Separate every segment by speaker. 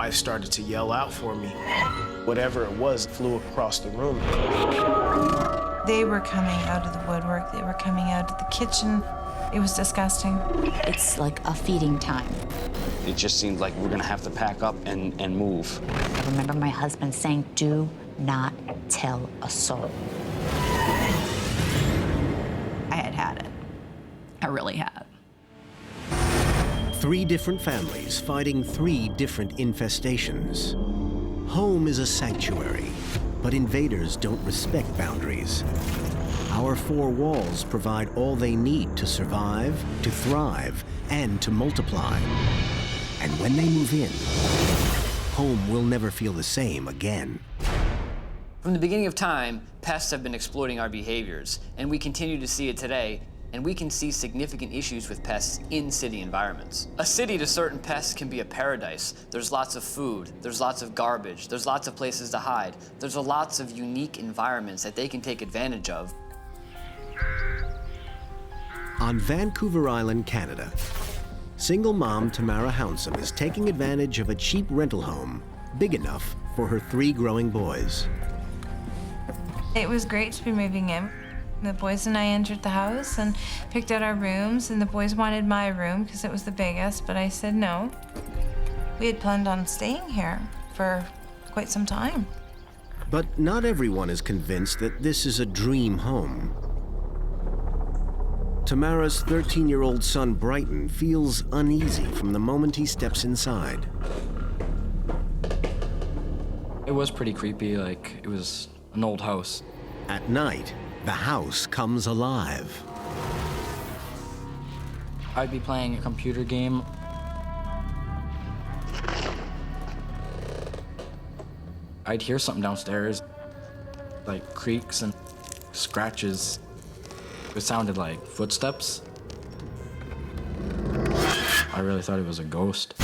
Speaker 1: wife started to yell out for me. Whatever it was flew across the room.
Speaker 2: They were coming out of the woodwork. They were coming out of the kitchen. It was disgusting.
Speaker 3: It's like a feeding time.
Speaker 4: It just seemed like we're gonna have to pack up and move.
Speaker 3: I remember my husband saying, "Do not tell a soul."
Speaker 5: I had it. I really had.
Speaker 6: 3 different families fighting 3 different infestations. Home is a sanctuary, but invaders don't respect boundaries. Our 4 walls provide all they need to survive, to thrive, and to multiply. And when they move in, home will never feel the same again.
Speaker 7: From the beginning of time, pests have been exploiting our behaviors, and we continue to see it today, and we can see significant issues with pests in city environments. A city to certain pests can be a paradise. There's lots of food, there's lots of garbage, there's lots of places to hide. There's lots of unique environments that they can take advantage of.
Speaker 6: On Vancouver Island, Canada, single mom Tamara Hounsome is taking advantage of a cheap rental home big enough for her 3 growing boys.
Speaker 2: It was great to be moving in. The boys and I entered the house and picked out our rooms, and the boys wanted my room because it was the biggest, but I said no. We had planned on staying here for quite some time.
Speaker 6: But not everyone is convinced that this is a dream home. Tamara's 13-year-old son, Brighton, feels uneasy from the moment he steps inside.
Speaker 8: It was pretty creepy, like it was an old house.
Speaker 6: At night, the house comes alive.
Speaker 8: I'd be playing a computer game. I'd hear something downstairs, like creaks and scratches. It sounded like footsteps. I really thought it was a ghost.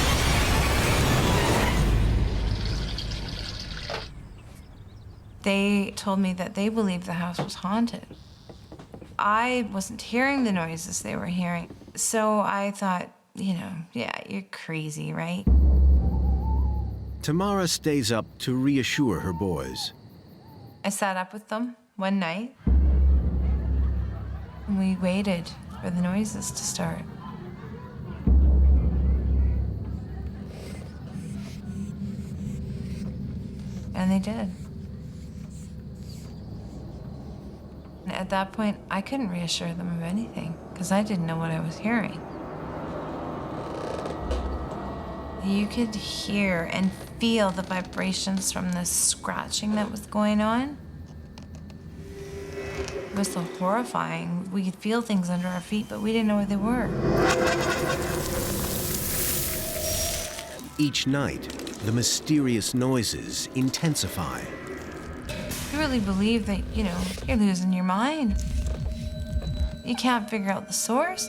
Speaker 2: They told me that they believed the house was haunted. I wasn't hearing the noises they were hearing, so I thought, you know, yeah, you're crazy, right?
Speaker 6: Tamara stays up to reassure her boys.
Speaker 2: I sat up with them one night, and we waited for the noises to start. And they did. And at that point, I couldn't reassure them of anything, because I didn't know what I was hearing. You could hear and feel the vibrations from the scratching that was going on. It was so horrifying. We could feel things under our feet, but we didn't know what they were.
Speaker 6: Each night, the mysterious noises intensify.
Speaker 2: You really believe that, you know, you're losing your mind. You can't figure out the source.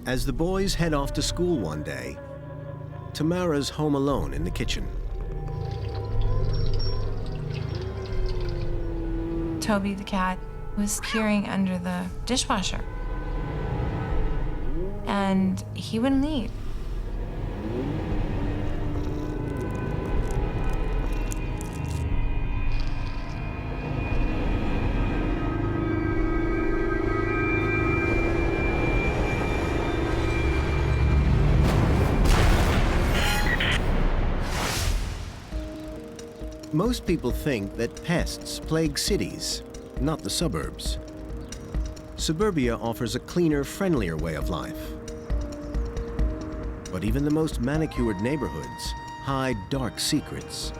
Speaker 6: As the boys head off to school one day, Tamara's home alone in the kitchen.
Speaker 2: Toby the cat was peering under the dishwasher. And he wouldn't leave.
Speaker 6: Most people think that pests plague cities, not the suburbs. Suburbia offers a cleaner, friendlier way of life. But even the most manicured neighborhoods hide dark secrets.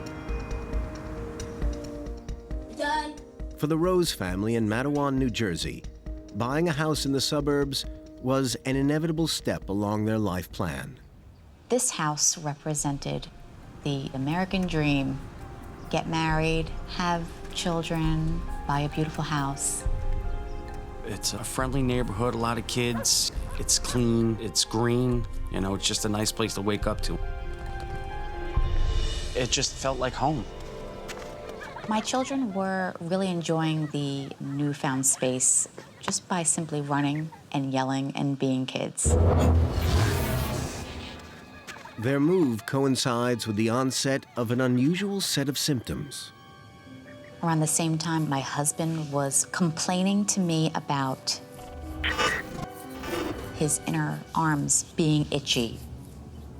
Speaker 9: Dad.
Speaker 6: For the Rose family in Matawan, New Jersey, buying a house in the suburbs was an inevitable step along their life plan.
Speaker 3: This house represented the American dream. Get married, have children, buy a beautiful house.
Speaker 4: It's a friendly neighborhood, a lot of kids. It's clean, it's green. You know, it's just a nice place to wake up to. It just felt like home.
Speaker 3: My children were really enjoying the newfound space. just by simply running and yelling and being kids.
Speaker 6: Their move coincides with the onset of an unusual set of symptoms.
Speaker 3: Around the same time, my husband was complaining to me about his inner arms being itchy.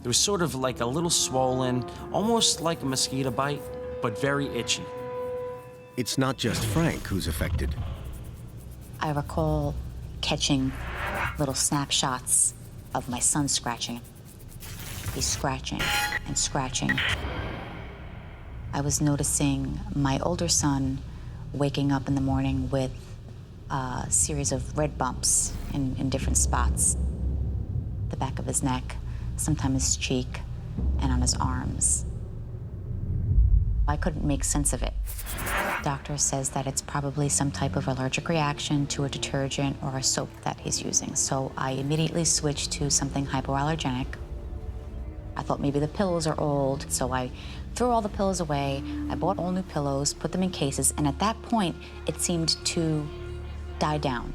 Speaker 4: It was sort of like a little swollen, almost like a mosquito bite, but very itchy.
Speaker 6: It's not just Frank who's affected.
Speaker 3: I recall catching little snapshots of my son scratching. He's scratching and scratching. I was noticing my older son waking up in the morning with a series of red bumps in different spots. The back of his neck, sometimes his cheek, and on his arms. I couldn't make sense of it. The doctor says that it's probably some type of allergic reaction to a detergent or a soap that he's using. So I immediately switched to something hypoallergenic. I thought maybe the pillows are old, so I threw all the pillows away. I bought all new pillows, put them in cases, and at that point, it seemed to die down.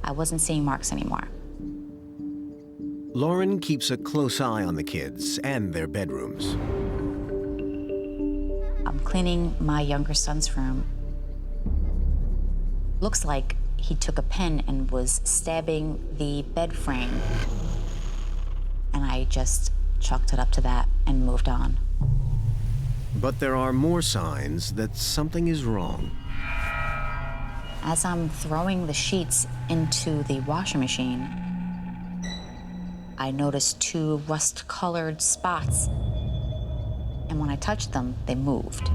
Speaker 3: I wasn't seeing marks anymore.
Speaker 6: Lauren keeps a close eye on the kids and their bedrooms.
Speaker 3: I'm cleaning my younger son's room. Looks like he took a pen and was stabbing the bed frame. And I just chalked it up to that and moved on.
Speaker 6: But there are more signs that something is wrong.
Speaker 3: As I'm throwing the sheets into the washing machine, I noticed 2 rust-colored spots. And when I touched them, they moved.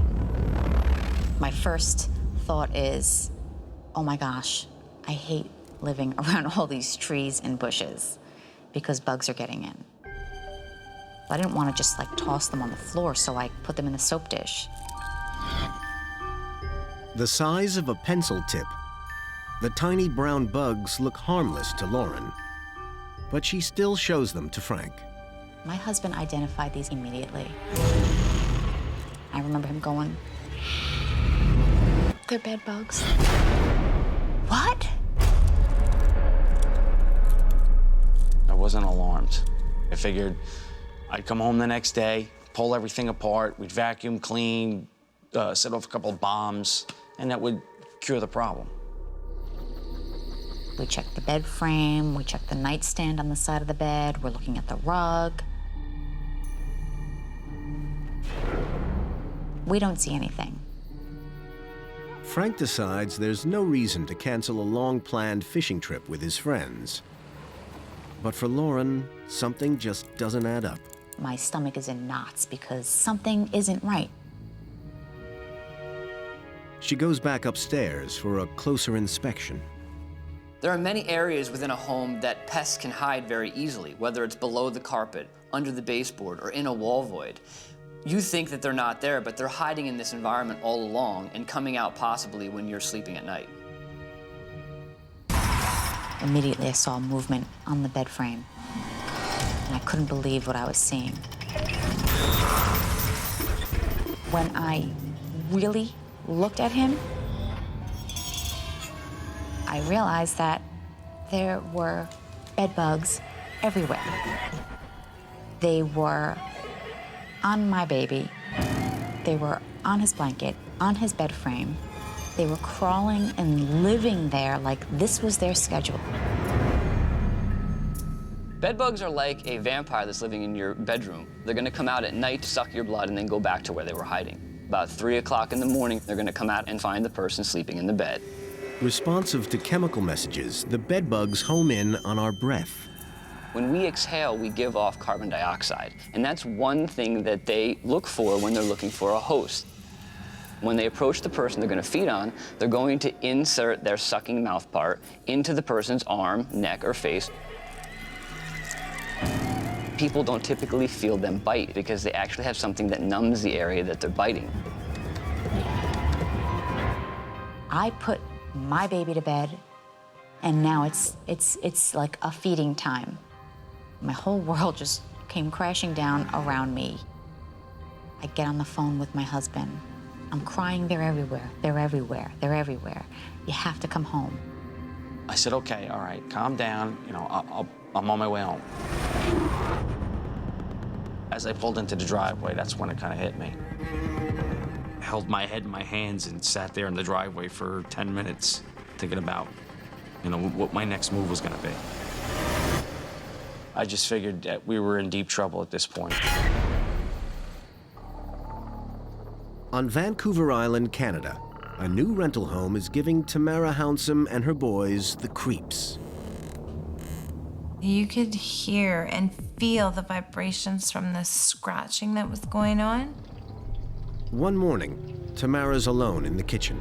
Speaker 3: My first thought is, oh my gosh, I hate living around all these trees and bushes because bugs are getting in. I didn't want to just like toss them on the floor, so I put them in the soap dish.
Speaker 6: The size of a pencil tip, the tiny brown bugs look harmless to Lauren, but she still shows them to Frank.
Speaker 3: My husband identified these immediately. I remember him going, "They're bed bugs." What?
Speaker 4: I wasn't alarmed. I figured I'd come home the next day, pull everything apart, we'd vacuum, clean, set off a couple of bombs, and that would cure the problem.
Speaker 3: We checked the bed frame, we checked the nightstand on the side of the bed, we're looking at the rug. We don't see anything.
Speaker 6: Frank decides there's no reason to cancel a long-planned fishing trip with his friends. But for Lauren, something just doesn't add up.
Speaker 3: My stomach is in knots because something isn't right.
Speaker 6: She goes back upstairs for a closer inspection.
Speaker 7: There are many areas within a home that pests can hide very easily, whether it's below the carpet, under the baseboard, or in a wall void. You think that they're not there, but they're hiding in this environment all along and coming out possibly when you're sleeping at night.
Speaker 3: Immediately I saw movement on the bed frame, and I couldn't believe what I was seeing. When I really looked at him, I realized that there were bed bugs everywhere. They were on my baby. They were on his blanket, on his bed frame. They were crawling and living there like this was their schedule.
Speaker 7: Bedbugs are like a vampire that's living in your bedroom. They're gonna come out at night to suck your blood and then go back to where they were hiding. About 3 o'clock in the morning, they're gonna come out and find the person sleeping in the bed.
Speaker 6: Responsive to chemical messages, the bedbugs home in on our breath.
Speaker 7: When we exhale, we give off carbon dioxide, and that's one thing that they look for when they're looking for a host. When they approach the person they're going to feed on, they're going to insert their sucking mouth part into the person's arm, neck, or face. People don't typically feel them bite because they actually have something that numbs the area that they're biting.
Speaker 3: I put my baby to bed, and now it's like a feeding time. My whole world just came crashing down around me. I get on the phone with my husband. I'm crying, they're everywhere, they're everywhere, they're everywhere. You have to come home.
Speaker 4: I said, okay, all right, calm down. You know, I'm on my way home. As I pulled into the driveway, that's when it kind of hit me. I held my head in my hands and sat there in the driveway for 10 minutes thinking about, you know, what my next move was going to be. I just figured that we were in deep trouble at this point.
Speaker 6: On Vancouver Island, Canada, a new rental home is giving Tamara Hounsome and her boys the creeps.
Speaker 2: You could hear and feel the vibrations from the scratching that was going on.
Speaker 6: One morning, Tamara's alone in the kitchen.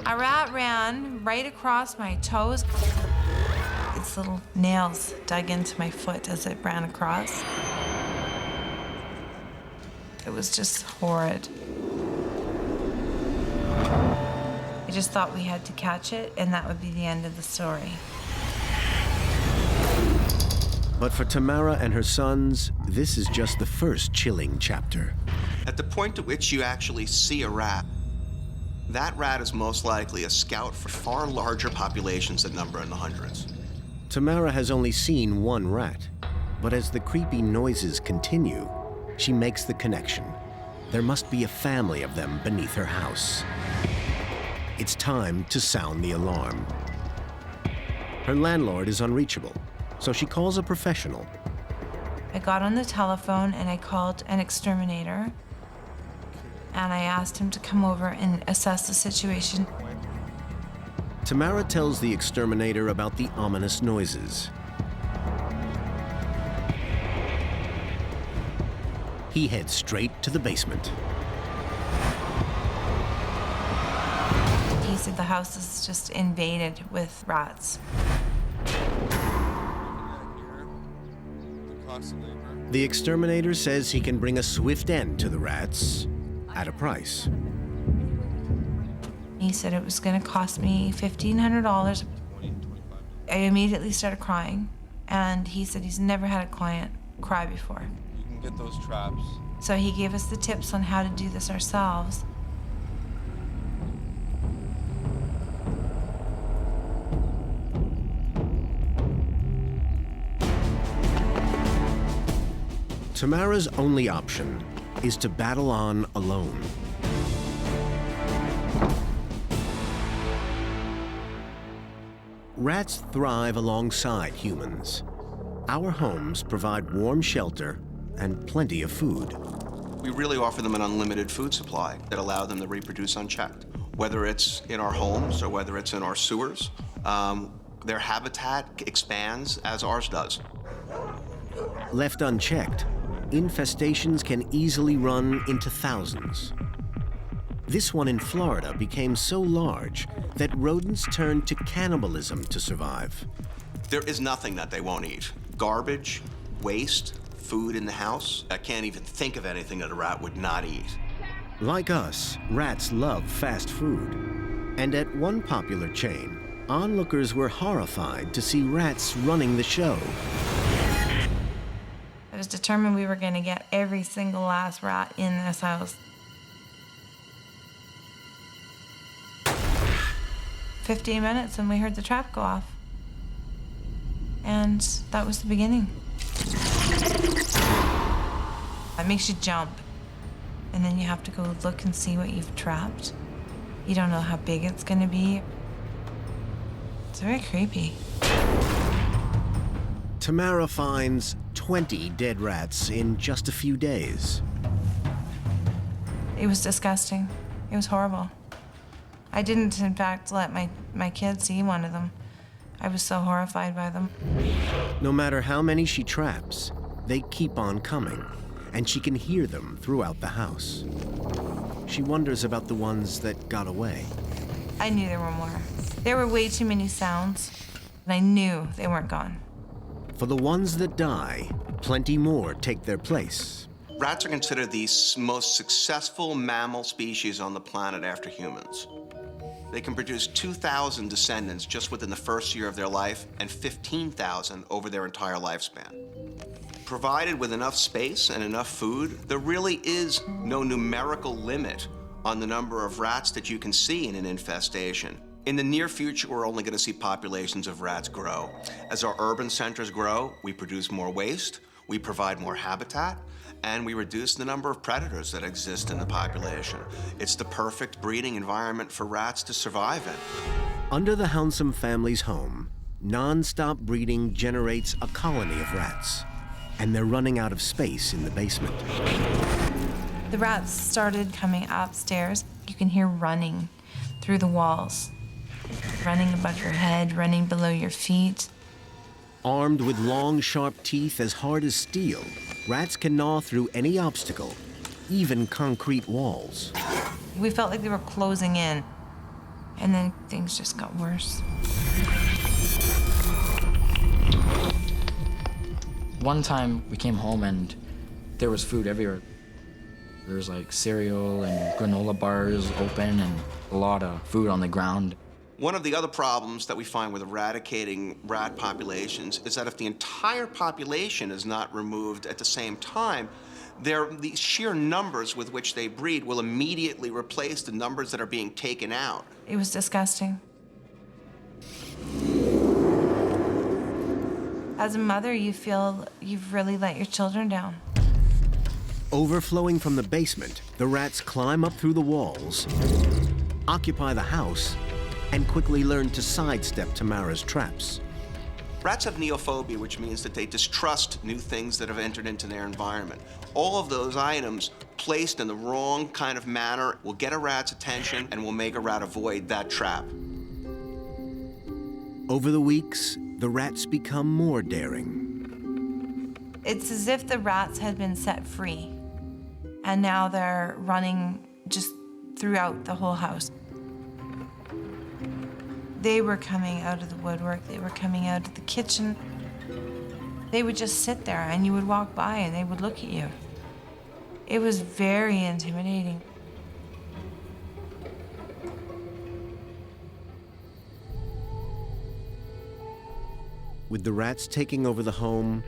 Speaker 2: A rat ran right across my toes. Its little nails dug into my foot as it ran across. It was just horrid. I just thought we had to catch it, and that would be the end of the story.
Speaker 6: But for Tamara and her sons, this is just the first chilling chapter.
Speaker 9: At the point at which you actually see a rat, that rat is most likely a scout for far larger populations that number in the hundreds.
Speaker 6: Tamara has only seen one rat, but as the creepy noises continue, she makes the connection. There must be a family of them beneath her house. It's time to sound the alarm. Her landlord is unreachable, so she calls a professional.
Speaker 2: I got on the telephone and I called an exterminator, and I asked him to come over and assess the situation.
Speaker 6: Tamara tells the exterminator about the ominous noises. He heads straight to the basement.
Speaker 2: He said the house is just invaded with rats.
Speaker 6: The exterminator says he can bring a swift end to the rats at a price.
Speaker 2: He said it was going to cost me $1,500. I immediately started crying, and he said he's never had a client cry before.
Speaker 10: You can get those traps.
Speaker 2: So he gave us the tips on how to do this ourselves.
Speaker 6: Tamara's only option is to battle on alone. Rats thrive alongside humans. Our homes provide warm shelter and plenty of food.
Speaker 9: We really offer them an unlimited food supply that allow them to reproduce unchecked. Whether it's in our homes or whether it's in our sewers, their habitat expands as ours does.
Speaker 6: Left unchecked, infestations can easily run into thousands. This one in Florida became so large that rodents turned to cannibalism to survive.
Speaker 9: There is nothing that they won't eat. Garbage, waste, food in the house. I can't even think of anything that a rat would not eat.
Speaker 6: Like us, rats love fast food. And at one popular chain, onlookers were horrified to see rats running the show.
Speaker 2: I was determined we were going to get every single last rat in this house. 15 minutes and we heard the trap go off. And that was the beginning. It makes you jump. And then you have to go look and see what you've trapped. You don't know how big it's gonna be. It's very creepy.
Speaker 6: Tamara finds 20 dead rats in just a few days.
Speaker 2: It was disgusting. It was horrible. I didn't, in fact, let my kids see one of them. I was so horrified by them.
Speaker 6: No matter how many she traps, they keep on coming, and she can hear them throughout the house. She wonders about the ones that got away.
Speaker 2: I knew there were more. There were way too many sounds, and I knew they weren't gone.
Speaker 6: For the ones that die, plenty more take their place.
Speaker 9: Rats are considered the most successful mammal species on the planet after humans. They can produce 2,000 descendants just within the first year of their life and 15,000 over their entire lifespan. Provided with enough space and enough food, there really is no numerical limit on the number of rats that you can see in an infestation. In the near future, we're only going to see populations of rats grow. As our urban centers grow, we produce more waste, we provide more habitat, and we reduce the number of predators that exist in the population. It's the perfect breeding environment for rats to survive in.
Speaker 6: Under the Hounsome family's home, non-stop breeding generates a colony of rats, and they're running out of space in the basement.
Speaker 2: The rats started coming upstairs. You can hear running through the walls, running above your head, running below your feet.
Speaker 6: Armed with long, sharp teeth as hard as steel, rats can gnaw through any obstacle, even concrete walls.
Speaker 2: We felt like they were closing in, and then things just got worse.
Speaker 8: One time we came home and there was food everywhere. There was like cereal and granola bars open and a lot of food on the ground.
Speaker 9: One of the other problems that we find with eradicating rat populations is that if the entire population is not removed at the same time, the sheer numbers with which they breed will immediately replace the numbers that are being taken out.
Speaker 2: It was disgusting. As a mother, you feel you've really let your children down.
Speaker 6: Overflowing from the basement, the rats climb up through the walls, occupy the house, and quickly learn to sidestep Tamara's traps.
Speaker 9: Rats have neophobia, which means that they distrust new things that have entered into their environment. All of those items placed in the wrong kind of manner will get a rat's attention and will make a rat avoid that trap.
Speaker 6: Over the weeks, the rats become more daring.
Speaker 2: It's as if the rats had been set free, and now they're running just throughout the whole house. They were coming out of the woodwork, they were coming out of the kitchen. They would just sit there and you would walk by and they would look at you. It was very intimidating.
Speaker 6: With the rats taking over the home,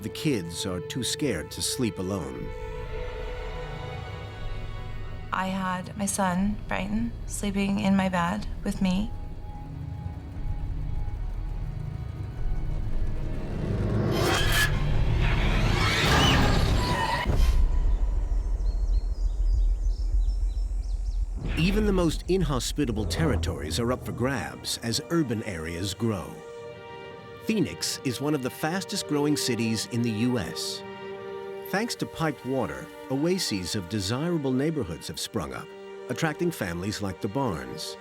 Speaker 6: the kids are too scared to sleep alone.
Speaker 2: I had my son, Brighton, sleeping in my bed with me.
Speaker 6: Even the most inhospitable territories are up for grabs as urban areas grow. Phoenix is one of the fastest growing cities in the U.S. Thanks to piped water, oases of desirable neighborhoods have sprung up, attracting families like the Barnes.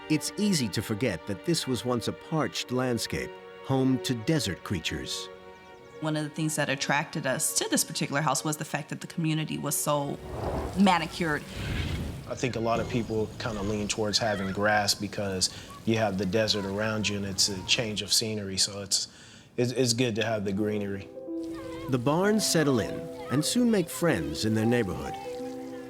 Speaker 6: It's easy to forget that this was once a parched landscape, home to desert creatures.
Speaker 5: One of the things that attracted us to this particular house was the fact that the community was so manicured.
Speaker 1: I think a lot of people kind of lean towards having grass because you have the desert around you and it's a change of scenery, so it's good to have the greenery.
Speaker 6: The Barnes settle in and soon make friends in their neighborhood.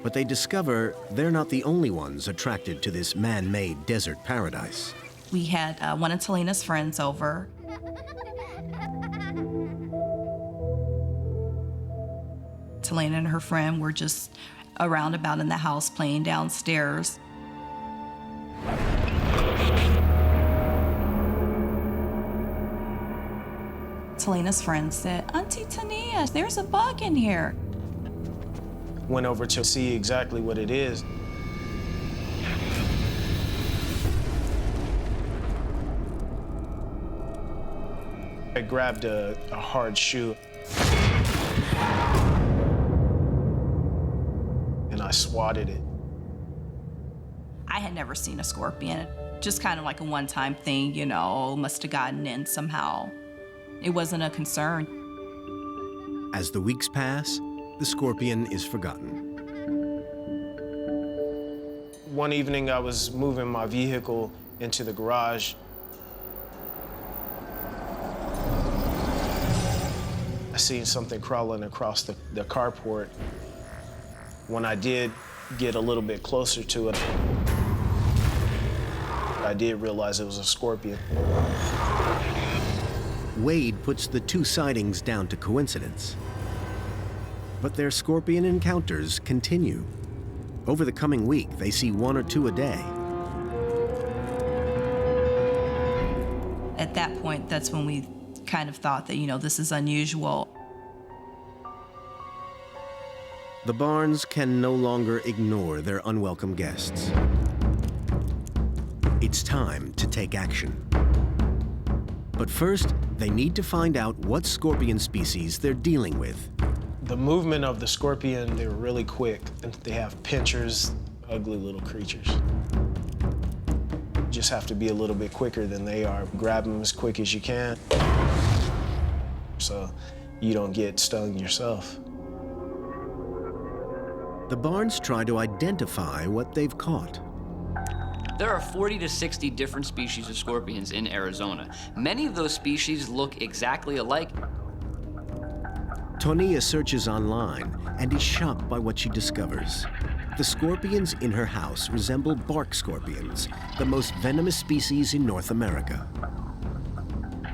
Speaker 6: But they discover they're not the only ones attracted to this man-made desert paradise.
Speaker 5: We had one of Talena's friends over. Talena and her friend were just around about in the house playing downstairs. Talena's friend said, "Auntie Tania, there's a bug in here."
Speaker 1: Went over to see exactly what it is. I grabbed a hard shoe and I swatted it.
Speaker 5: I had never seen a scorpion. Just kind of like a one-time thing, you know, must have gotten in somehow. It wasn't a concern.
Speaker 6: As the weeks pass, the scorpion is forgotten.
Speaker 1: One evening I was moving my vehicle into the garage. I seen something crawling across the carport. When I did get a little bit closer to it, I did realize it was a scorpion.
Speaker 6: Wade puts the two sightings down to coincidence. But their scorpion encounters continue. Over the coming week, they see 1 or 2 a day.
Speaker 5: At that point, that's when we kind of thought that, this is unusual.
Speaker 6: The Barnes can no longer ignore their unwelcome guests. It's time to take action. But first, they need to find out what scorpion species they're dealing with.
Speaker 1: The movement of the scorpion, they're really quick. They have pinchers, ugly little creatures. Just have to be a little bit quicker than they are. Grab them as quick as you can so you don't get stung yourself.
Speaker 6: The Barnes try to identify what they've caught.
Speaker 7: There are 40 to 60 different species of scorpions in Arizona. Many of those species look exactly alike.
Speaker 6: Tonia searches online and is shocked by what she discovers. The scorpions in her house resemble bark scorpions, the most venomous species in North America.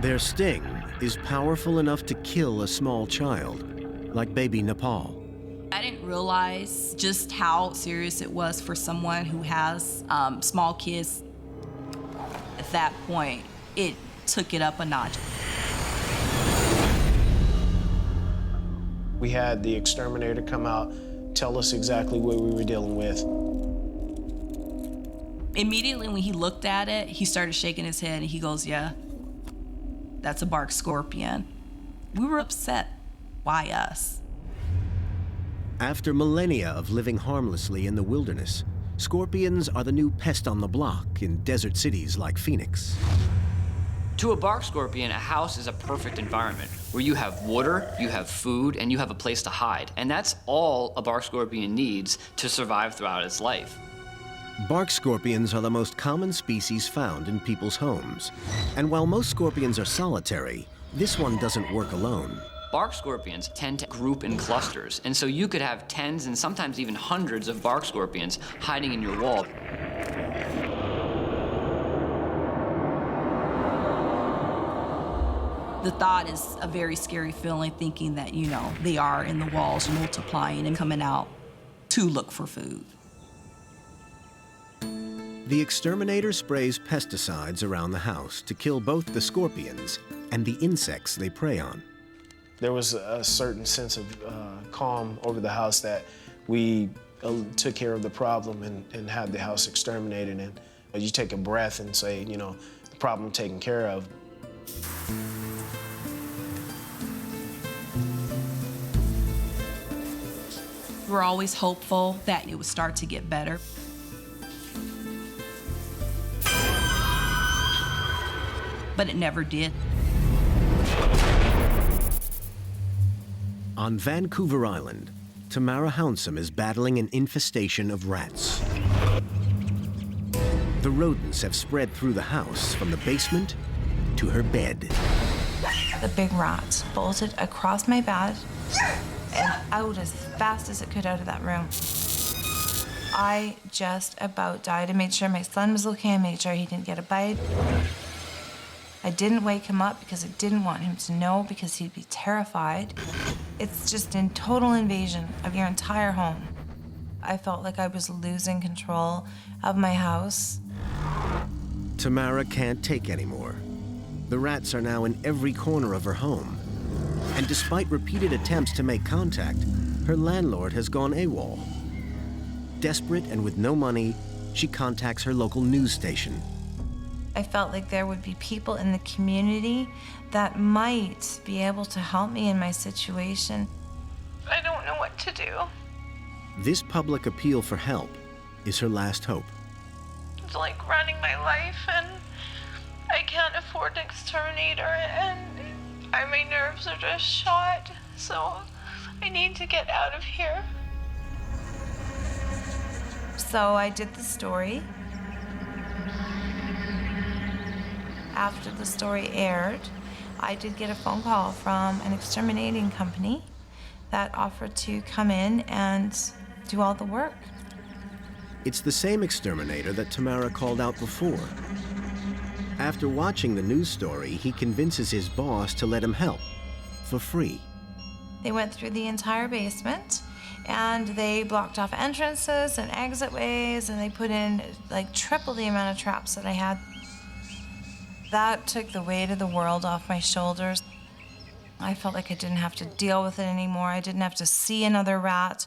Speaker 6: Their sting is powerful enough to kill a small child, like baby Nepal.
Speaker 5: I didn't realize just how serious it was for someone who has small kids. At that point, it took it up a notch.
Speaker 1: We had the exterminator come out, tell us exactly what we were dealing with.
Speaker 5: Immediately when he looked at it, he started shaking his head and he goes, "Yeah, that's a bark scorpion." We were upset. Why us?
Speaker 6: After millennia of living harmlessly in the wilderness, scorpions are the new pest on the block in desert cities like Phoenix.
Speaker 7: To a bark scorpion, a house is a perfect environment where you have water, you have food, and you have a place to hide. And that's all a bark scorpion needs to survive throughout its life.
Speaker 6: Bark scorpions are the most common species found in people's homes. And while most scorpions are solitary, this one doesn't work alone.
Speaker 7: Bark scorpions tend to group in clusters, and so you could have tens and sometimes even hundreds of bark scorpions hiding in your wall.
Speaker 5: The thought is a very scary feeling, thinking that, they are in the walls multiplying and coming out to look for food.
Speaker 6: The exterminator sprays pesticides around the house to kill both the scorpions and the insects they prey on.
Speaker 1: There was a certain sense of calm over the house that we took care of the problem and had the house exterminated. And you take a breath and say, the problem taken care of.
Speaker 5: We're always hopeful that it would start to get better. But it never did.
Speaker 6: On Vancouver Island, Tamara Hounsome is battling an infestation of rats. The rodents have spread through the house from the basement to her bed.
Speaker 2: The big rat bolted across my bed and out as fast as it could out of that room. I just about died. I made sure my son was okay. I made sure he didn't get a bite. I didn't wake him up because I didn't want him to know, because he'd be terrified. It's just in total invasion of your entire home. I felt like I was losing control of my house.
Speaker 6: Tamara can't take anymore. The rats are now in every corner of her home. And despite repeated attempts to make contact, her landlord has gone AWOL. Desperate and with no money, she contacts her local news station.
Speaker 2: I felt like there would be people in the community that might be able to help me in my situation. I don't know what to do.
Speaker 6: This public appeal for help is her last hope.
Speaker 2: It's like running my life, and I can't afford an exterminator, and my nerves are just shot, so I need to get out of here. So I did the story. After the story aired, I did get a phone call from an exterminating company that offered to come in and do all the work.
Speaker 6: It's the same exterminator that Tamara called out before. After watching the news story, he convinces his boss to let him help, for free.
Speaker 2: They went through the entire basement, and they blocked off entrances and exit ways, and they put in like triple the amount of traps that I had. That took the weight of the world off my shoulders. I felt like I didn't have to deal with it anymore. I didn't have to see another rat.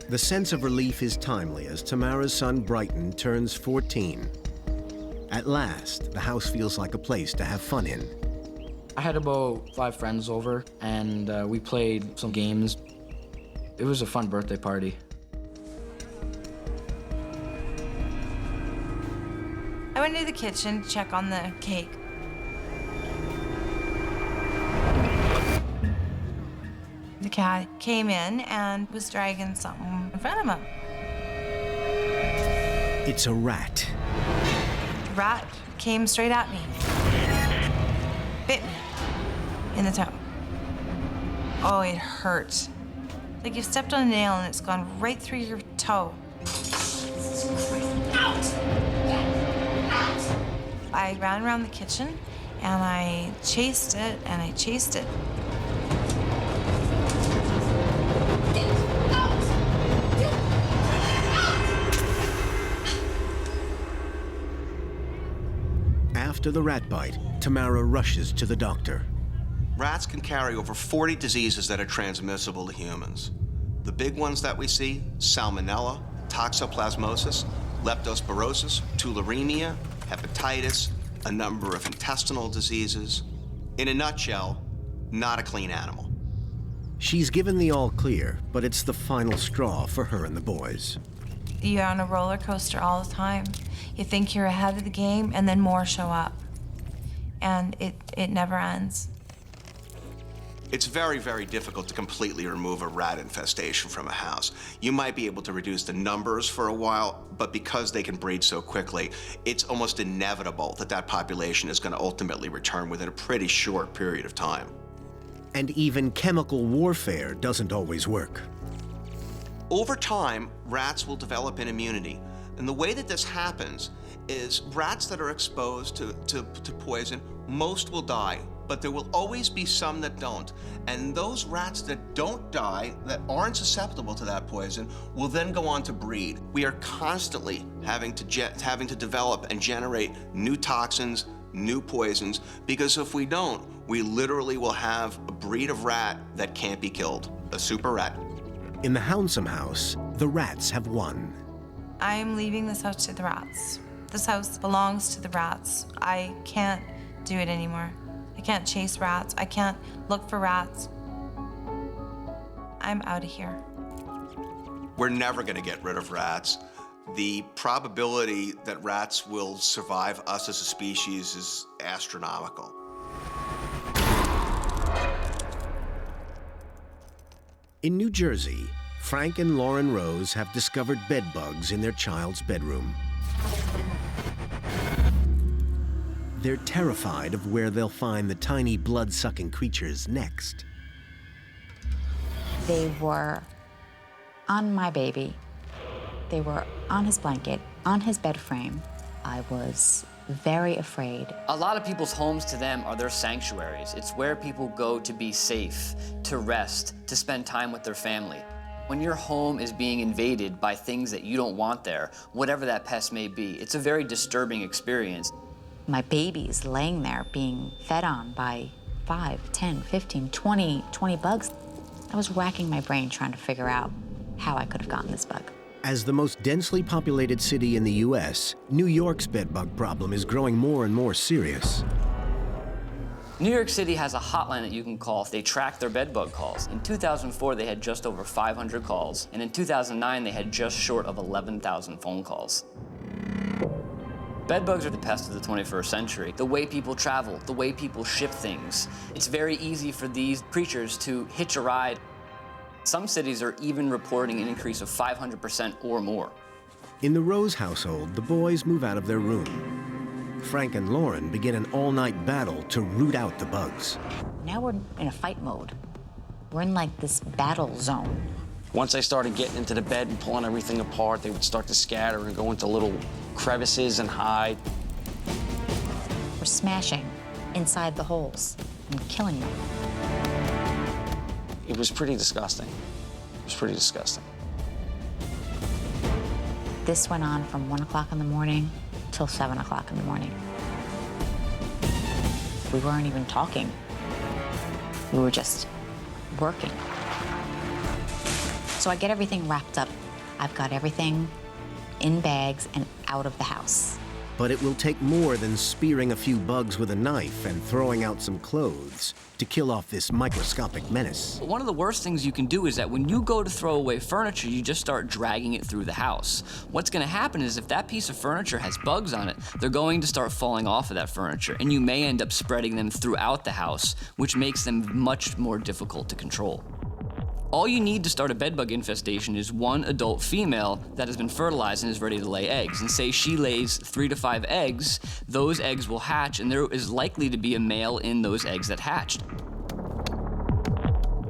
Speaker 6: The sense of relief is timely as Tamara's son Brighton turns 14. At last, the house feels like a place to have fun in.
Speaker 8: I had about 5 friends over, and we played some games. It was a fun birthday party.
Speaker 2: I went into the kitchen to check on the cake. The cat came in and was dragging something in front of him.
Speaker 6: It's a rat.
Speaker 2: The rat came straight at me. Bit me in the toe. Oh, it hurt. Like you stepped on a nail and it's gone right through your toe. I ran around the kitchen and I chased it and I chased it.
Speaker 6: After the rat bite, Tamara rushes to the doctor.
Speaker 9: Rats can carry over 40 diseases that are transmissible to humans. The big ones that we see, salmonella, toxoplasmosis, leptospirosis, tularemia, hepatitis, a number of intestinal diseases. In a nutshell, not a clean animal.
Speaker 6: She's given the all clear, but it's the final straw for her and the boys.
Speaker 2: You're on a roller coaster all the time. You think you're ahead of the game, and then more show up. And it never ends.
Speaker 9: It's very, very difficult to completely remove a rat infestation from a house. You might be able to reduce the numbers for a while, but because they can breed so quickly, it's almost inevitable that that population is going to ultimately return within a pretty short period of time.
Speaker 6: And even chemical warfare doesn't always work.
Speaker 9: Over time, rats will develop an immunity. And the way that this happens is rats that are exposed to poison, most will die, but there will always be some that don't. And those rats that don't die, that aren't susceptible to that poison, will then go on to breed. We are constantly having to develop and generate new toxins, new poisons, because if we don't, we literally will have a breed of rat that can't be killed, a super rat.
Speaker 6: In the Hounsome house, the rats have won.
Speaker 2: I am leaving this house to the rats. This house belongs to the rats. I can't do it anymore. I can't chase rats. I can't look for rats. I'm out of here.
Speaker 9: We're never going to get rid of rats. The probability that rats will survive us as a species is astronomical.
Speaker 6: In New Jersey, Frank and Lauren Rose have discovered bed bugs in their child's bedroom. They're terrified of where they'll find the tiny blood-sucking creatures next.
Speaker 3: They were on my baby. They were on his blanket, on his bed frame. I was very afraid.
Speaker 7: A lot of people's homes to them are their sanctuaries. It's where people go to be safe, to rest, to spend time with their family. When your home is being invaded by things that you don't want there, whatever that pest may be, it's a very disturbing experience.
Speaker 3: My baby's laying there being fed on by 5, 10, 15, 20 bugs. I was racking my brain trying to figure out how I could have gotten this bug.
Speaker 6: As the most densely populated city in the U.S., New York's bedbug problem is growing more and more serious.
Speaker 7: New York City has a hotline that you can call if they track their bedbug calls. In 2004, they had just over 500 calls, and in 2009, they had just short of 11,000 phone calls. Bedbugs are the pest of the 21st century. The way people travel, the way people ship things. It's very easy for these creatures to hitch a ride. Some cities are even reporting an increase of 500% or more.
Speaker 6: In the Rose household, the boys move out of their room. Frank and Lauren begin an all-night battle to root out the bugs.
Speaker 3: Now we're in a fight mode. We're in like this battle zone.
Speaker 4: Once I started getting into the bed and pulling everything apart, they would start to scatter and go into little crevices and hide.
Speaker 3: We're smashing inside the holes and killing them.
Speaker 4: It was pretty disgusting. It was pretty disgusting.
Speaker 3: This went on from 1 o'clock in the morning till 7 o'clock in the morning. We weren't even talking. We were just working. So I get everything wrapped up. I've got everything in bags and out of the house.
Speaker 6: But it will take more than spearing a few bugs with a knife and throwing out some clothes to kill off this microscopic menace.
Speaker 7: One of the worst things you can do is that when you go to throw away furniture, you just start dragging it through the house. What's gonna happen is if that piece of furniture has bugs on it, they're going to start falling off of that furniture, and you may end up spreading them throughout the house, which makes them much more difficult to control. All you need to start a bedbug infestation is one adult female that has been fertilized and is ready to lay eggs. And say she lays 3 to 5 eggs, those eggs will hatch, and there is likely to be a male in those eggs that hatched.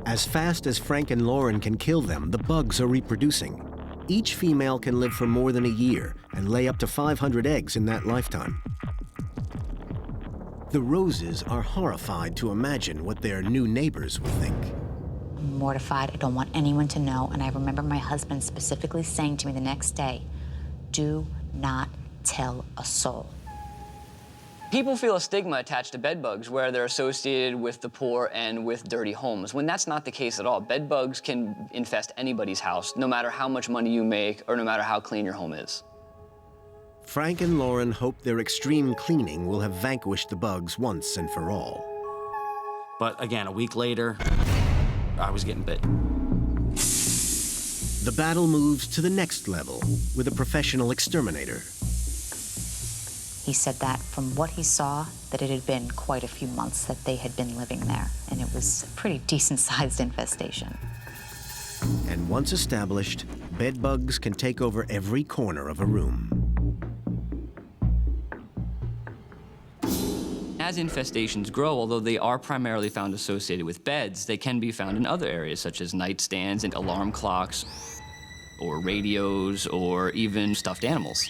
Speaker 6: As fast as Frank and Lauren can kill them, the bugs are reproducing. Each female can live for more than a year and lay up to 500 eggs in that lifetime. The Roses are horrified to imagine what their new neighbors will think.
Speaker 3: I'm mortified. I don't want anyone to know. And I remember my husband specifically saying to me the next day, do not tell a soul.
Speaker 7: People feel a stigma attached to bedbugs where they're associated with the poor and with dirty homes, when that's not the case at all. Bedbugs can infest anybody's house, no matter how much money you make or no matter how clean your home is.
Speaker 6: Frank and Lauren hope their extreme cleaning will have vanquished the bugs once and for all.
Speaker 4: But again, a week later, I was getting bit.
Speaker 6: The battle moves to the next level with a professional exterminator.
Speaker 3: He said that from what he saw, that it had been quite a few months that they had been living there, and it was a pretty decent-sized infestation.
Speaker 6: And once established, bedbugs can take over every corner of a room.
Speaker 7: As infestations grow, although they are primarily found associated with beds, they can be found in other areas, such as nightstands and alarm clocks, or radios, or even stuffed animals.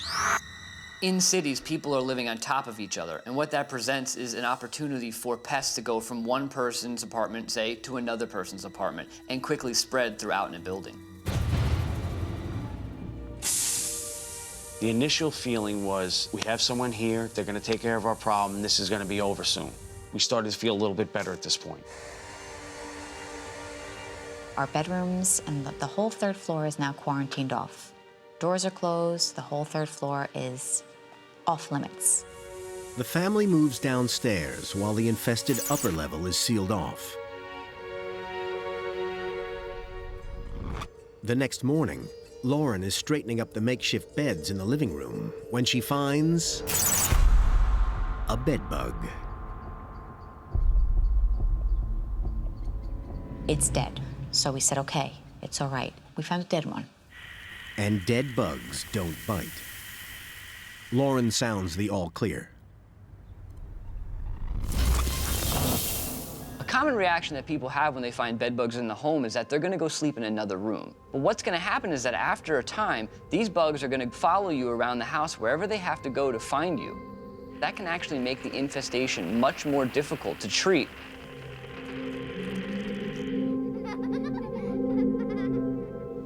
Speaker 7: In cities, people are living on top of each other, and what that presents is an opportunity for pests to go from one person's apartment, say, to another person's apartment, and quickly spread throughout in a building.
Speaker 4: The initial feeling was, we have someone here, they're gonna take care of our problem, this is gonna be over soon. We started to feel a little bit better at this point.
Speaker 3: Our bedrooms and the whole 3rd floor is now quarantined off. Doors are closed, the whole 3rd floor is off limits.
Speaker 6: The family moves downstairs while the infested upper level is sealed off. The next morning, Lauren is straightening up the makeshift beds in the living room when she finds a bedbug.
Speaker 3: It's dead. So we said, okay, it's all right. We found a dead one.
Speaker 6: And dead bugs don't bite. Lauren sounds the all clear.
Speaker 7: A common reaction that people have when they find bedbugs in the home is that they're gonna go sleep in another room. But what's gonna happen is that after a time, these bugs are gonna follow you around the house wherever they have to go to find you. That can actually make the infestation much more difficult to treat.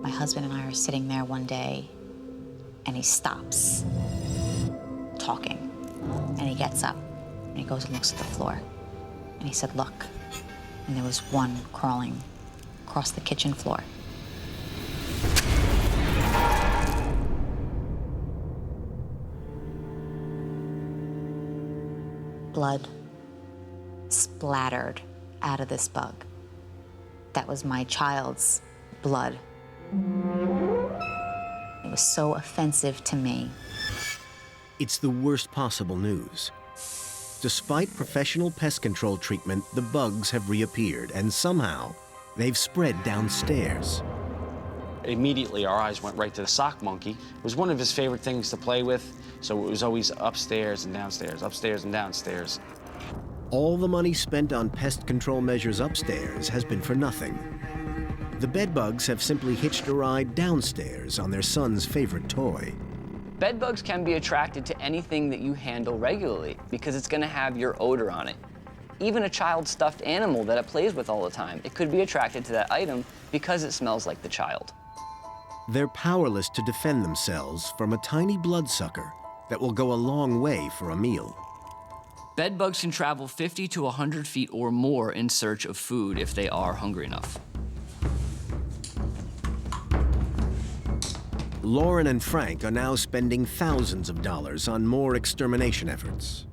Speaker 3: My husband and I are sitting there one day, and he stops talking. And he gets up, and he goes and looks at the floor. And he said, look. And there was one crawling across the kitchen floor. Blood splattered out of this bug. That was my child's blood. It was so offensive to me.
Speaker 6: It's the worst possible news. Despite professional pest control treatment, the bugs have reappeared, and somehow they've spread downstairs.
Speaker 4: Immediately, our eyes went right to the sock monkey. It was one of his favorite things to play with, so it was always upstairs and downstairs, upstairs and downstairs.
Speaker 6: All the money spent on pest control measures upstairs has been for nothing. The bedbugs have simply hitched a ride downstairs on their son's favorite toy.
Speaker 7: Bedbugs can be attracted to anything that you handle regularly because it's going to have your odor on it. Even a child's stuffed animal that it plays with all the time, it could be attracted to that item because it smells like the child.
Speaker 6: They're powerless to defend themselves from a tiny bloodsucker that will go a long way for a meal.
Speaker 7: Bedbugs can travel 50 to 100 feet or more in search of food if they are hungry enough.
Speaker 6: Lauren and Frank are now spending thousands of dollars on more extermination efforts.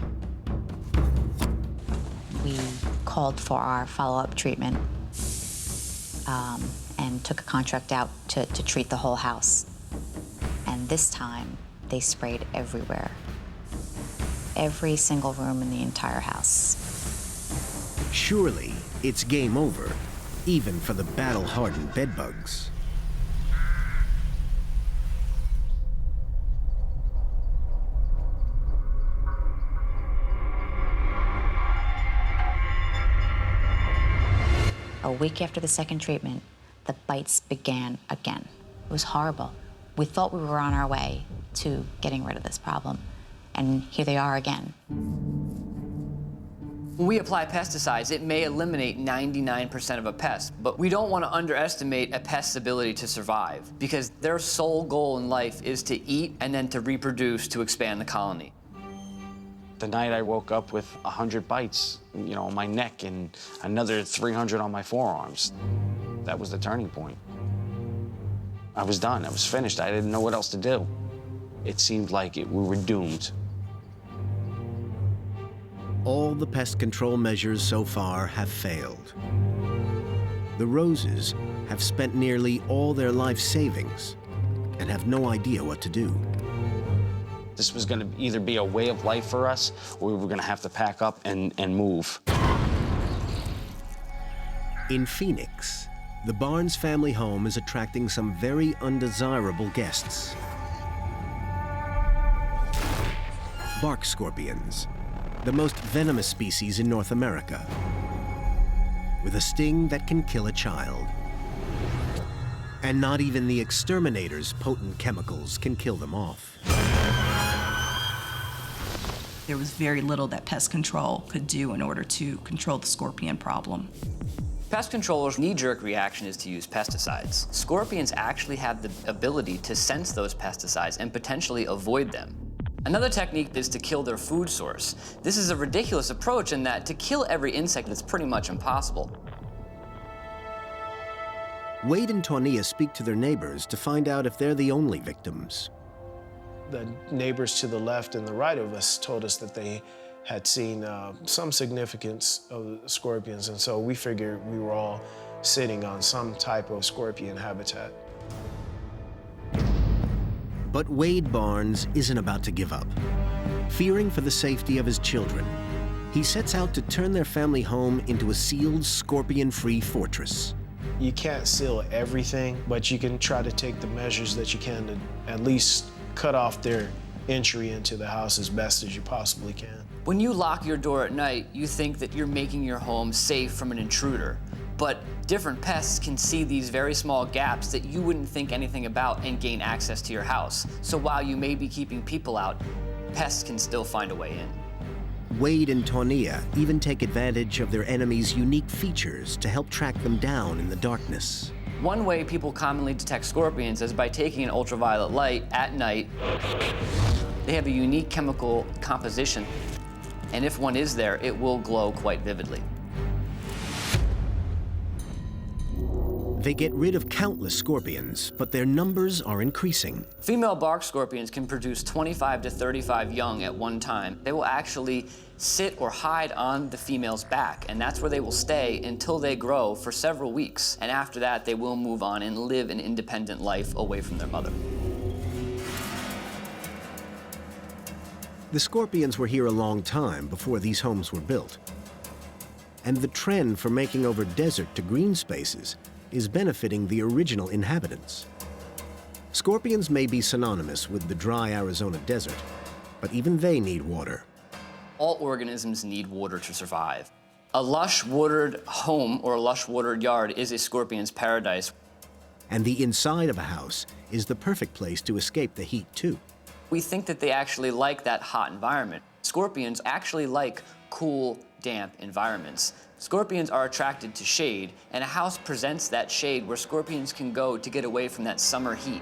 Speaker 3: We called for our follow-up treatment and took a contract out to treat the whole house. And this time, they sprayed everywhere. Every single room in the entire house.
Speaker 6: Surely, it's game over, even for the battle-hardened bedbugs.
Speaker 3: A week after the second treatment, the bites began again. It was horrible. We thought we were on our way to getting rid of this problem, and here they are again.
Speaker 7: When we apply pesticides, it may eliminate 99% of a pest, but we don't want to underestimate a pest's ability to survive because their sole goal in life is to eat and then to reproduce to expand the colony.
Speaker 4: The night I woke up with 100 bites, on my neck and another 300 on my forearms. That was the turning point. I was done, I was finished. I didn't know what else to do. It seemed like we were doomed.
Speaker 6: All the pest control measures so far have failed. The Roses have spent nearly all their life savings and have no idea what to do.
Speaker 4: This was going to either be a way of life for us, or we were going to have to pack up and move.
Speaker 6: In Phoenix, the Barnes family home is attracting some very undesirable guests. Bark scorpions, the most venomous species in North America, with a sting that can kill a child. And not even the exterminator's potent chemicals can kill them off.
Speaker 5: There was very little that pest control could do in order to control the scorpion problem.
Speaker 7: Pest controllers' knee-jerk reaction is to use pesticides. Scorpions actually have the ability to sense those pesticides and potentially avoid them. Another technique is to kill their food source. This is a ridiculous approach in that to kill every insect is pretty much impossible.
Speaker 6: Wade and Tonia speak to their neighbors to find out if they're the only victims.
Speaker 1: The neighbors to the left and the right of us told us that they had seen some significance of scorpions, and so we figured we were all sitting on some type of scorpion habitat.
Speaker 6: But Wade Barnes isn't about to give up. Fearing for the safety of his children, he sets out to turn their family home into a sealed, scorpion-free fortress.
Speaker 1: You can't seal everything, but you can try to take the measures that you can to at least cut off their entry into the house as best as you possibly can.
Speaker 7: When you lock your door at night, you think that you're making your home safe from an intruder. But different pests can see these very small gaps that you wouldn't think anything about and gain access to your house. So while you may be keeping people out, pests can still find a way in.
Speaker 6: Wade and Tonia even take advantage of their enemies' unique features to help track them down in the darkness.
Speaker 7: One way people commonly detect scorpions is by taking an ultraviolet light at night. They have a unique chemical composition, and if one is there, it will glow quite vividly.
Speaker 6: They get rid of countless scorpions, but their numbers are increasing.
Speaker 7: Female bark scorpions can produce 25 to 35 young at one time. They will actually sit or hide on the female's back, and that's where they will stay until they grow for several weeks. And after that, they will move on and live an independent life away from their mother.
Speaker 6: The scorpions were here a long time before these homes were built. And the trend for making over desert to green spaces is benefiting the original inhabitants. Scorpions may be synonymous with the dry Arizona desert, but even they need water.
Speaker 7: All organisms need water to survive. A lush watered home or a lush watered yard is a scorpion's paradise.
Speaker 6: And the inside of a house is the perfect place to escape the heat, too.
Speaker 7: We think that they actually like that hot environment. Scorpions actually like cool, damp environments. Scorpions are attracted to shade, and a house presents that shade where scorpions can go to get away from that summer heat.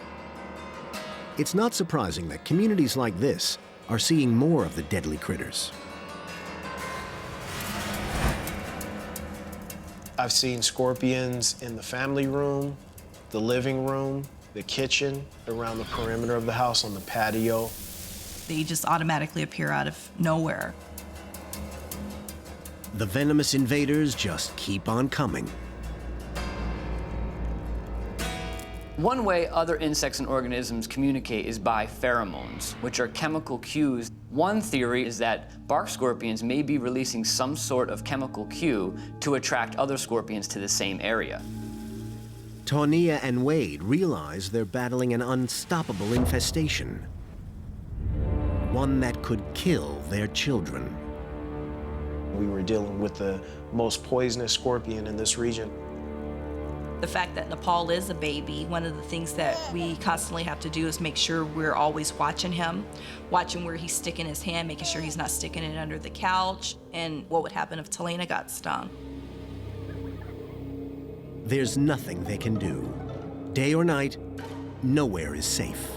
Speaker 6: It's not surprising that communities like this are seeing more of the deadly critters.
Speaker 1: I've seen scorpions in the family room, the living room, the kitchen, around the perimeter of the house, on the patio.
Speaker 5: They just automatically appear out of nowhere.
Speaker 6: The venomous invaders just keep on coming.
Speaker 7: One way other insects and organisms communicate is by pheromones, which are chemical cues. One theory is that bark scorpions may be releasing some sort of chemical cue to attract other scorpions to the same area.
Speaker 6: Tawnia and Wade realize they're battling an unstoppable infestation. One that could kill their children.
Speaker 1: We were dealing with the most poisonous scorpion in this region.
Speaker 5: The fact that Nepal is a baby, one of the things that we constantly have to do is make sure we're always watching him, watching where he's sticking his hand, making sure he's not sticking it under the couch, and what would happen if Talena got stung.
Speaker 6: There's nothing they can do. Day or night, nowhere is safe.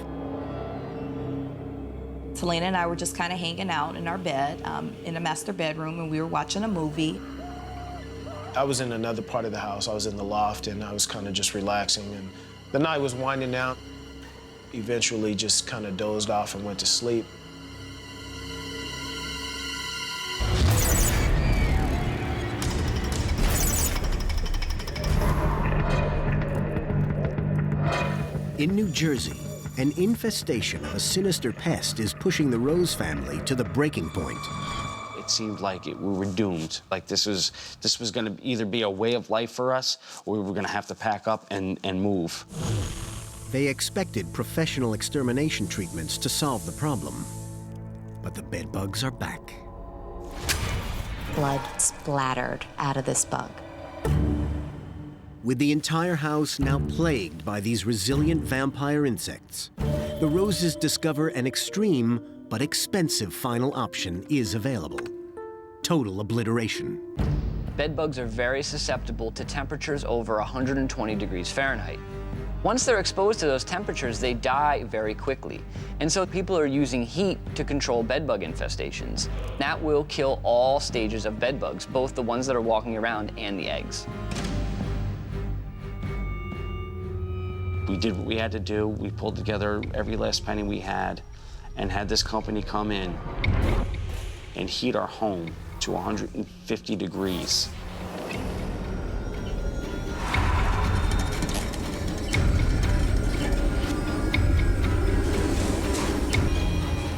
Speaker 5: Talena and I were just kind of hanging out in our bed, in a master bedroom, and we were watching a movie.
Speaker 1: I was in another part of the house. I was in the loft, and I was kind of just relaxing. And the night was winding down. Eventually, just kind of dozed off and went to sleep.
Speaker 6: In New Jersey, an infestation of a sinister pest is pushing the Rose family to the breaking point.
Speaker 4: It seemed like we were doomed. Like this was going to either be a way of life for us, or we were going to have to pack up and move.
Speaker 6: They expected professional extermination treatments to solve the problem, but the bedbugs are back.
Speaker 3: Blood splattered out of this bug.
Speaker 6: With the entire house now plagued by these resilient vampire insects, the Roses discover an extreme but expensive final option is available: total obliteration.
Speaker 7: Bedbugs are very susceptible to temperatures over 120 degrees Fahrenheit. Once they're exposed to those temperatures, they die very quickly. And so people are using heat to control bedbug infestations. That will kill all stages of bedbugs, both the ones that are walking around and the eggs.
Speaker 4: We did what we had to do. We pulled together every last penny we had and had this company come in and heat our home to 150 degrees.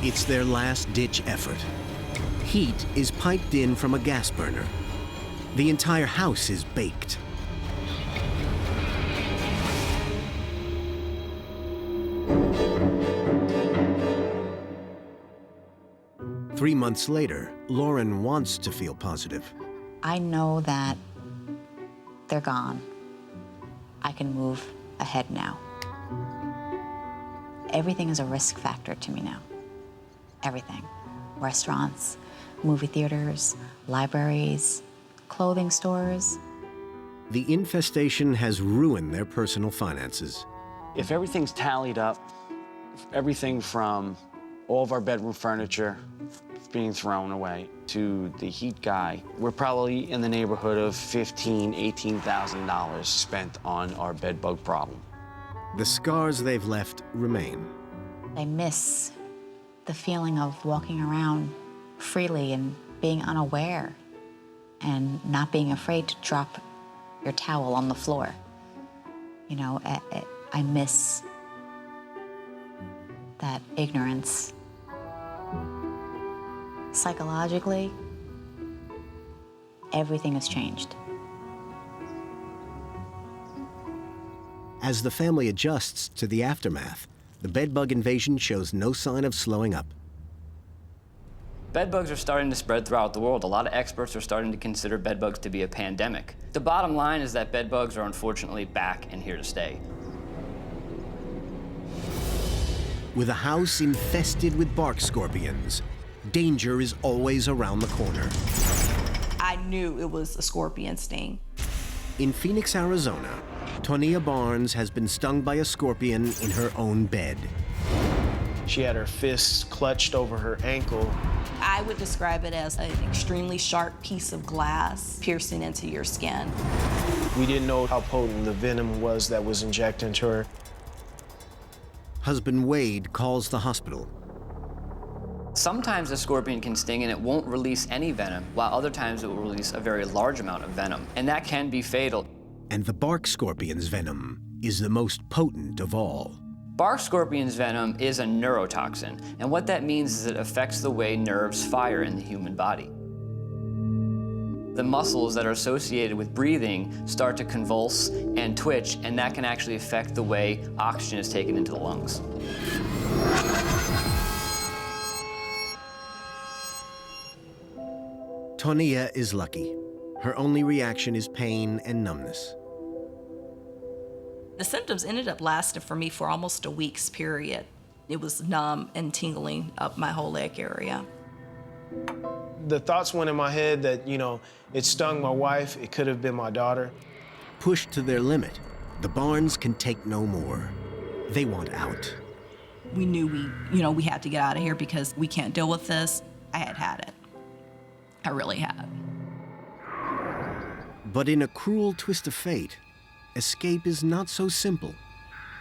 Speaker 6: It's their last-ditch effort. Heat is piped in from a gas burner. The entire house is baked. Three months later, Lauren wants to feel positive.
Speaker 3: I know that they're gone. I can move ahead now. Everything is a risk factor to me now. Everything. Restaurants, movie theaters, libraries, clothing stores.
Speaker 6: The infestation has ruined their personal finances.
Speaker 4: If everything's tallied up, everything from all of our bedroom furniture being thrown away to the heat guy, we're probably in the neighborhood of $15,000, $18,000 spent on our bed bug problem.
Speaker 6: The scars they've left remain.
Speaker 3: I miss the feeling of walking around freely and being unaware and not being afraid to drop your towel on the floor. You know, I miss that ignorance. Psychologically, everything has changed.
Speaker 6: As the family adjusts to the aftermath, the bedbug invasion shows no sign of slowing up.
Speaker 7: Bedbugs are starting to spread throughout the world. A lot of experts are starting to consider bedbugs to be a pandemic. The bottom line is that bedbugs are unfortunately back and here to stay.
Speaker 6: With a house infested with bark scorpions, danger is always around the corner.
Speaker 5: I knew it was a scorpion sting.
Speaker 6: In Phoenix, Arizona, Tonia Barnes has been stung by a scorpion in her own bed.
Speaker 1: She had her fists clutched over her ankle.
Speaker 5: I would describe it as an extremely sharp piece of glass piercing into your skin.
Speaker 1: We didn't know how potent the venom was that was injected into her.
Speaker 6: Husband Wade calls the hospital.
Speaker 7: Sometimes a scorpion can sting and it won't release any venom, while other times it will release a very large amount of venom, and that can be fatal.
Speaker 6: And the bark scorpion's venom is the most potent of all.
Speaker 7: Bark scorpion's venom is a neurotoxin, and what that means is it affects the way nerves fire in the human body. The muscles that are associated with breathing start to convulse and twitch, and that can actually affect the way oxygen is taken into the lungs.
Speaker 6: Tonia is lucky. Her only reaction is pain and numbness.
Speaker 5: The symptoms ended up lasting for me for almost a week's period. It was numb and tingling up my whole leg area.
Speaker 1: The thoughts went in my head that, it stung my wife, it could have been my daughter.
Speaker 6: Pushed to their limit, the Barnes can take no more. They want out.
Speaker 5: We knew we had to get out of here because we can't deal with this. I had it. I really had.
Speaker 6: But in a cruel twist of fate, escape is not so simple.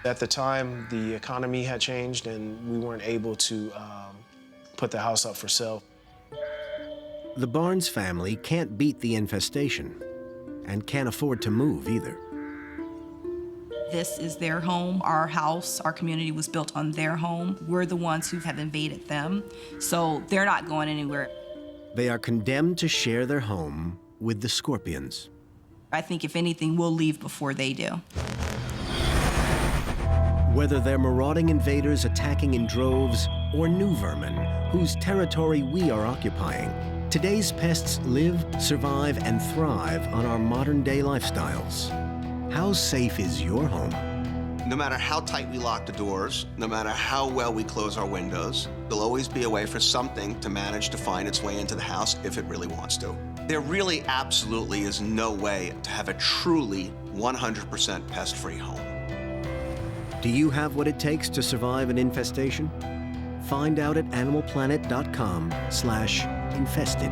Speaker 1: At the time, the economy had changed and we weren't able to put the house up for sale.
Speaker 6: The Barnes family can't beat the infestation and can't afford to move either.
Speaker 5: This is their home. Our house, our community was built on their home. We're the ones who have invaded them, so they're not going anywhere.
Speaker 6: They are condemned to share their home with the scorpions.
Speaker 5: I think if anything, we'll leave before they do.
Speaker 6: Whether they're marauding invaders attacking in droves or new vermin whose territory we are occupying, today's pests live, survive, and thrive on our modern-day lifestyles. How safe is your home?
Speaker 9: No matter how tight we lock the doors, no matter how well we close our windows, there'll always be a way for something to manage to find its way into the house if it really wants to. There really absolutely is no way to have a truly 100% pest-free home.
Speaker 6: Do you have what it takes to survive an infestation? Find out at animalplanet.com/infested.